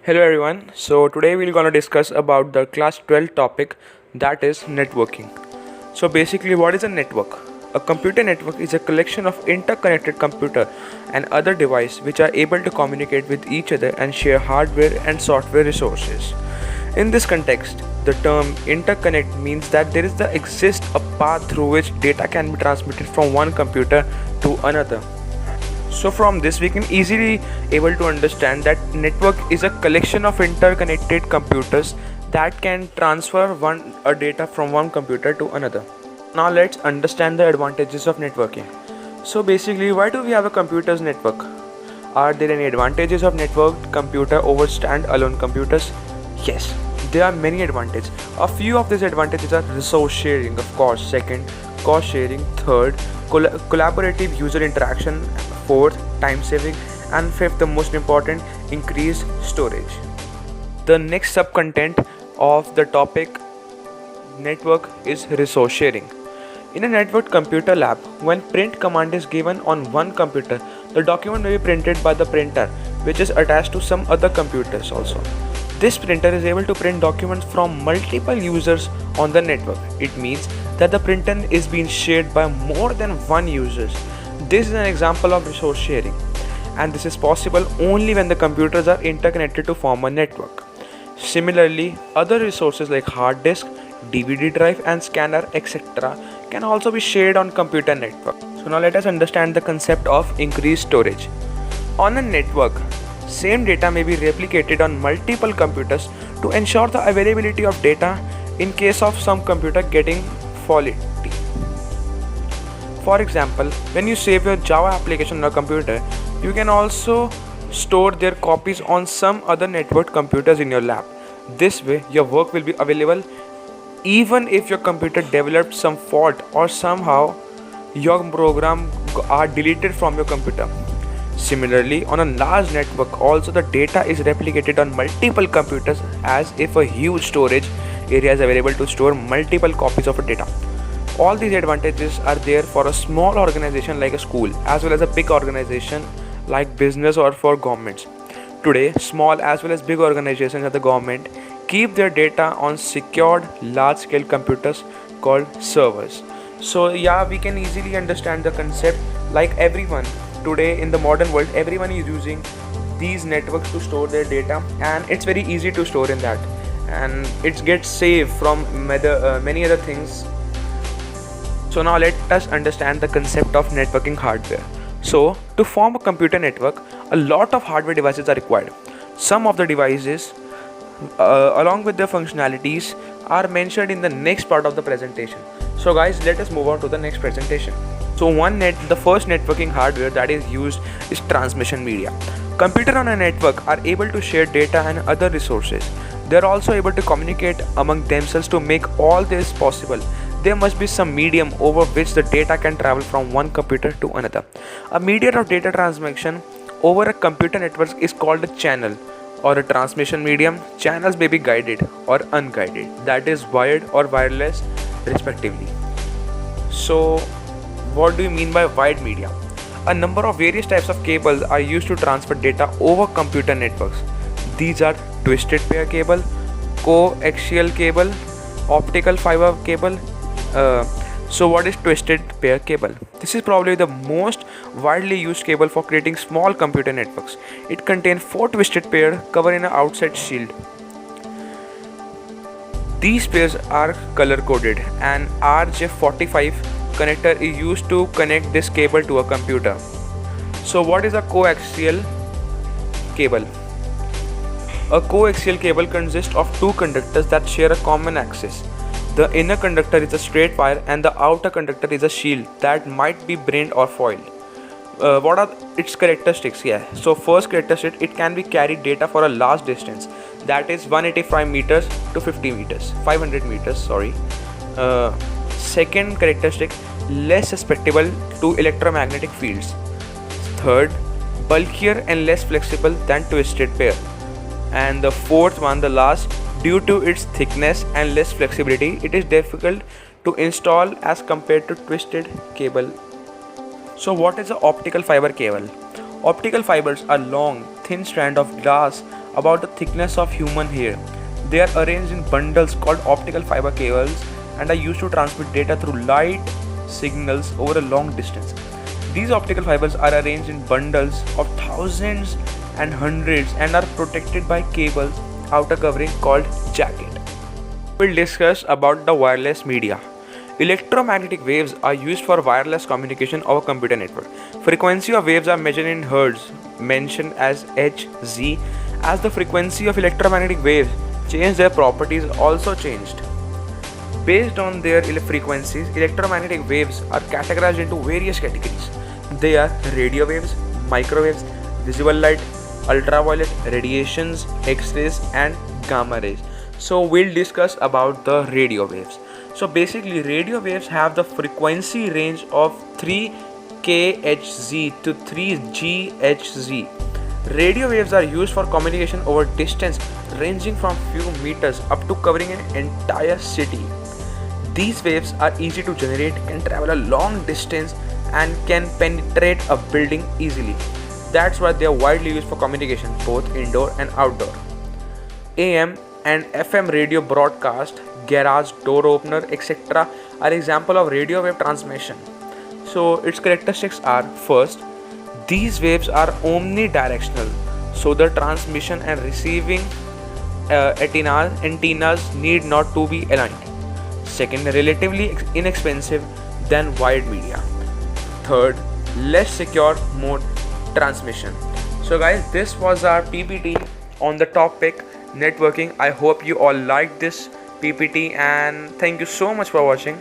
Hello everyone. So today we're going to discuss about the class 12 topic, that is networking. So basically, what is a network? A computer network is a collection of interconnected computer and other devices which are able to communicate with each other and share hardware and software resources. In this context, the term interconnect means that there is the exist a path through which data can be transmitted from one computer to another. So from this we can easily able to understand that network is a collection of interconnected computers that can transfer one a data from one computer to another. Now let's understand the advantages of networking. So basically, why do we have a computer's network? Are there any advantages of networked computer over standalone computers? Yes, there are many advantages. A few of these advantages are resource sharing, of course, second, cost sharing, third, collaborative user interaction, fourth, time saving, and fifth, the most important, increased storage. The next subcontent of the topic network is resource sharing. In a networked computer lab, when print command is given on one computer, the document may be printed by the printer, which is attached to some other computers also. This printer is able to print documents from multiple users on the network. It means that the printer is being shared by more than one user. This is an example of resource sharing, and this is possible only when the computers are interconnected to form a network. Similarly, other resources like hard disk, DVD drive and scanner etc. can also be shared on computer network. So now let us understand the concept of increased storage. On a network, same data may be replicated on multiple computers to ensure the availability of data in case of some computer getting faulty. For example, when you save your Java application on a computer, you can also store their copies on some other networked computers in your lab. This way, your work will be available even if your computer developed some fault or somehow your program are deleted from your computer. Similarly, on a large network, also the data is replicated on multiple computers as if a huge storage area is available to store multiple copies of a data. All these advantages are there for a small organization like a school as well as a big organization like business or for governments. Today, small as well as big organizations at the government keep their data on secured large-scale computers called servers. So yeah, we can easily understand the concept. Like everyone today in the modern world, everyone is using these networks to store their data, and it's very easy to store in that, and it gets saved from many other things. So now let us understand the concept of networking hardware. So to form a computer network, a lot of hardware devices are required. Some of the devices along with their functionalities are mentioned in the next part of the presentation. So guys, let us move on to the next presentation. So the first networking hardware that is used is transmission media. Computers on a network are able to share data and other resources. They are also able to communicate among themselves. To make all this possible, there must be some medium over which the data can travel from one computer to another. A medium of data transmission over a computer network is called a channel or a transmission medium. Channels may be guided or unguided, that is wired or wireless respectively. So what do you mean by wired media? A number of various types of cables are used to transfer data over computer networks. These are twisted pair cable, coaxial cable, optical fiber cable. So what is twisted pair cable? This is probably the most widely used cable for creating small computer networks. It contains 4 twisted pairs covered in an outside shield. These pairs are color coded. An RJ45 connector is used to connect this cable to a computer. So what is a coaxial cable? A coaxial cable consists of 2 conductors that share a common axis. The inner conductor is a straight wire and the outer conductor is a shield that might be braided or foiled. What are its characteristics? So first characteristic, it can be carried data for a large distance, that is 185 meters to 500 meters. Second characteristic, less susceptible to electromagnetic fields. Third, bulkier and less flexible than twisted pair. And the fourth one, the last, due to its thickness and less flexibility, it is difficult to install as compared to twisted cable. So what is an optical fiber cable? Optical fibers are long, thin strands of glass about the thickness of human hair. They are arranged in bundles called optical fiber cables and are used to transmit data through light signals over a long distance. These optical fibers are arranged in bundles of thousands and hundreds and are protected by cables outer covering called jacket. We'll discuss about the wireless media. Electromagnetic waves are used for wireless communication over computer network. Frequency of waves are measured in hertz, mentioned as Hz. As the frequency of electromagnetic waves change, their properties also changed. Based on their frequencies, electromagnetic waves are categorized into various categories. They are radio waves, microwaves, visible light, ultraviolet radiations, X-rays and gamma rays. So we'll discuss about the radio waves. So basically radio waves have the frequency range of 3 kHz to 3 GHz. Radio waves are used for communication over distance ranging from few meters up to covering an entire city. These waves are easy to generate, can travel a long distance and can penetrate a building easily. That's why they are widely used for communication both indoor and outdoor. AM and FM radio broadcast, garage, door opener, etc. are example of radio wave transmission. So its characteristics are: first, these waves are omnidirectional, so the transmission and receiving antennas need not to be aligned. Second, relatively inexpensive than wired media. Third, less secure mode transmission. So guys, this was our PPT on the topic networking. I hope you all liked this PPT and thank you so much for watching.